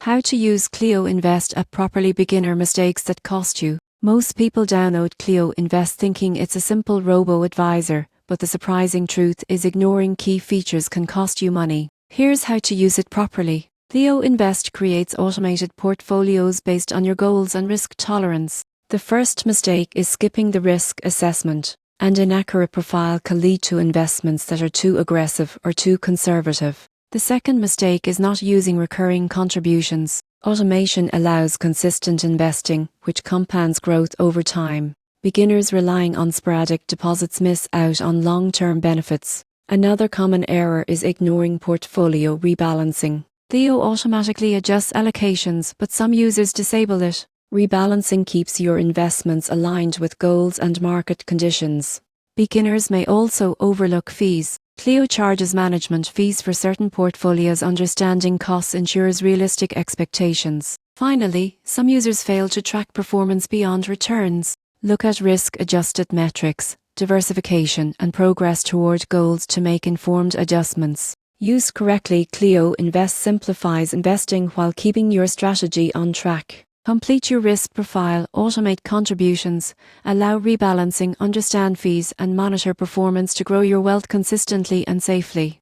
How to use Cleo Invest app properly. Beginner mistakes that cost you. Most people download Cleo Invest thinking it's a simple robo-advisor, but the surprising truth is ignoring key features can cost you money. Here's how to use it properly. Cleo Invest creates automated portfolios based on your goals and risk tolerance. The first mistake is skipping the risk assessment. An inaccurate profile can lead to investments that are too aggressive or too conservative. The second mistake is not using recurring contributions. Automation allows consistent investing, which compounds growth over time. Beginners relying on sporadic deposits miss out on long-term benefits. Another common error is ignoring portfolio rebalancing. Cleo automatically adjusts allocations, but some users disable it. Rebalancing keeps your investments aligned with goals and market conditions. Beginners may also overlook fees. Cleo charges management fees for certain portfolios. Understanding costs ensures realistic expectations. Finally, some users fail to track performance beyond returns. Look at risk-adjusted metrics, diversification, and progress toward goals to make informed adjustments. Used correctly, Cleo Invest simplifies investing while keeping your strategy on track. Complete your risk profile, automate contributions, allow rebalancing, understand fees, and monitor performance to grow your wealth consistently and safely.